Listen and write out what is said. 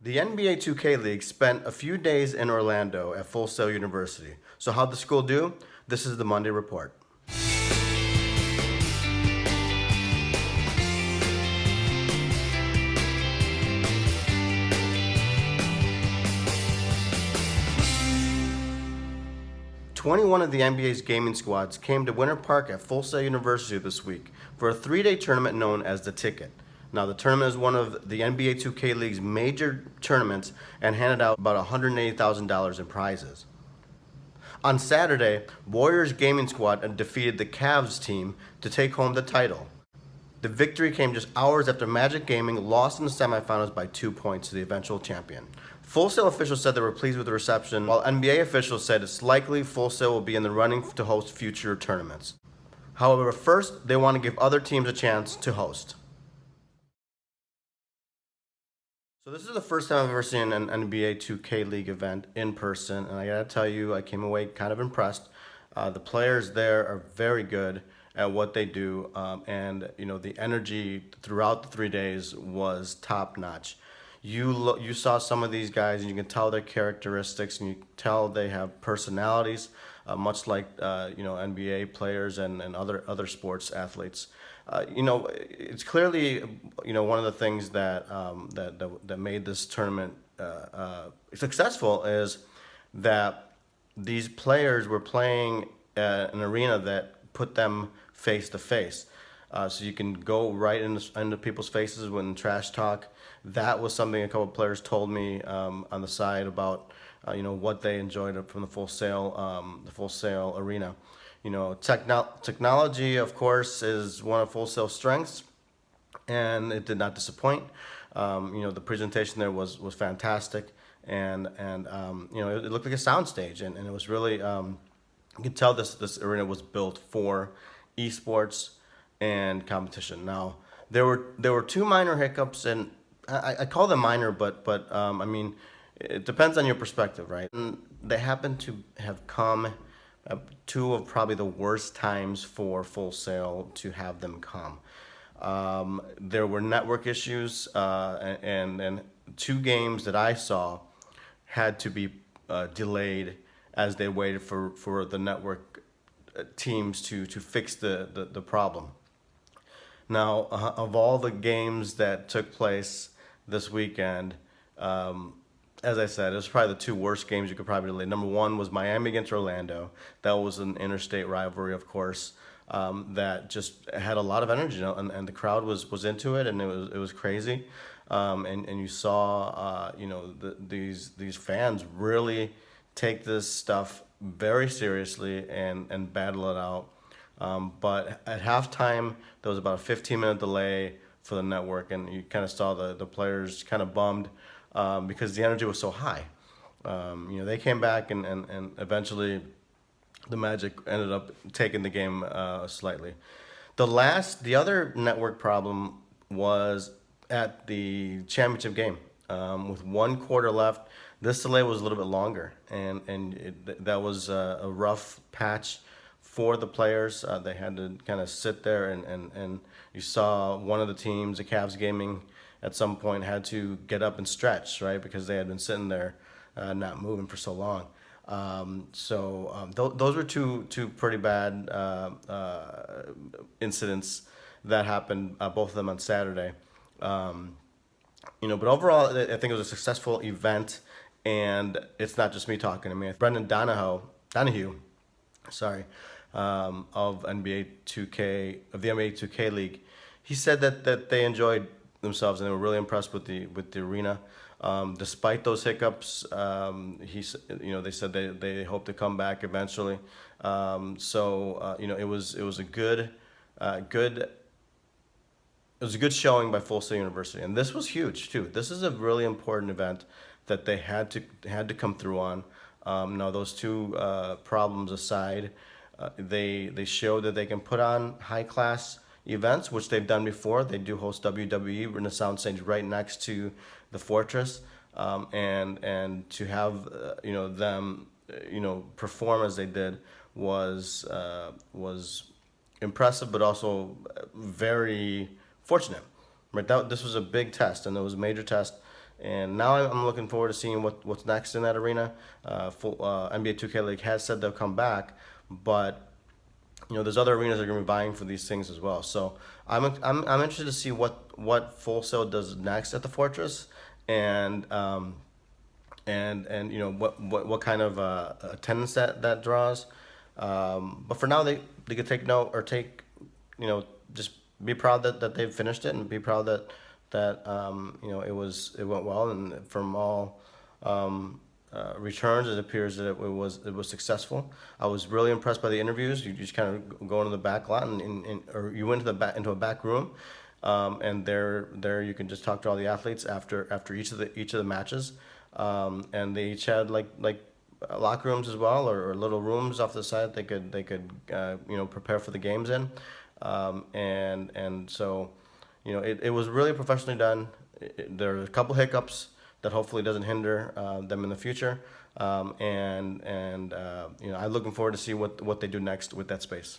The NBA 2K League spent a few days in Orlando at Full Sail University. So how'd the school do? This is the Monday Report. 21 of the NBA's gaming squads came to Winter Park at Full Sail University this week for a three-day tournament known as The Ticket. Now, the tournament is one of the NBA 2K League's major tournaments and handed out about $180,000 in prizes. On Saturday, Warriors Gaming Squad defeated the Cavs team to take home the title. The victory came just hours after Magic Gaming lost in the semifinals by 2 points to the eventual champion. Full Sail officials said they were pleased with the reception, while NBA officials said it's likely Full Sail will be in the running to host future tournaments. However, first, they want to give other teams a chance to host. So this is the first time I've ever seen an NBA 2K League event in person, and I gotta tell you, I came away kind of impressed. The players there are very good at what they do, and the energy throughout the 3 days was top notch. You saw some of these guys, and you can tell their characteristics, and you tell they have personalities, much like NBA players and other sports athletes. It's clearly one of the things that made this tournament successful is that these players were playing at an arena that put them face to face. So you can go right into people's faces when trash talk. That was something a couple of players told me on the side about what they enjoyed from the Full Sail arena. Technology, of course, is one of Full Sail's strengths, and it did not disappoint. The presentation there was fantastic, and it looked like a soundstage, and it was really you could tell this arena was built for esports and competition. Now there were two minor hiccups, and I call them minor, but I mean it depends on your perspective, right? And they happen to have come two of probably the worst times for Full Sail to have them come. There were network issues, and two games that I saw had to be delayed as they waited for the network teams to fix the problem. Now, of all the games that took place this weekend, as I said, it was probably the two worst games you could probably delay. Number one was Miami against Orlando. That was an interstate rivalry, of course, that just had a lot of energy, and the crowd was into it, and it was crazy. And you saw, these fans really take this stuff very seriously and battle it out. But at halftime, there was about a 15-minute delay for the network, and you kind of saw the players kind of bummed because the energy was so high. They came back, and eventually the Magic ended up taking the game slightly. The other network problem was at the championship game. With 1 quarter left, this delay was a little bit longer, and that was a rough patch for the players. They had to kind of sit there, and you saw one of the teams, the Cavs Gaming, at some point had to get up and stretch, right, because they had been sitting there not moving for so long. Those were two pretty bad incidents that happened, both of them on Saturday. But overall, I think it was a successful event, and it's not just me talking. I mean, Brendan Donahue, of NBA 2K of the NBA 2K League, he said that they enjoyed themselves and they were really impressed with the arena. Despite those hiccups, they said they hope to come back eventually. It was a good showing by Full Sail University, and this was huge too. This is a really important event that they had to come through on. Now those two problems aside, they showed that they can put on high class events, which they've done before. They do host WWE in the soundstage right next to the Fortress, and to have them perform as they did was impressive, but also very fortunate. Right, this was a big test, and it was a major test, And now I'm looking forward to seeing what's next in that arena. NBA 2K League has said they'll come back, but there's other arenas that are going to be vying for these things as well. So I'm interested to see what Full Sail does next at the Fortress, and what kind of attendance that draws. But for now, they could take note, or just be proud that they've finished it, and be proud that it went well, and from all returns, it appears that it was successful. I was really impressed by the interviews. You just kind of go into the back lot, or you went into a back room, and there you can just talk to all the athletes after each of the matches, and they each had like locker rooms as well, or little rooms off the side they could prepare for the games in, and so it was really professionally done. There are a couple hiccups that hopefully doesn't hinder them in the future, I'm looking forward to see what they do next with that space.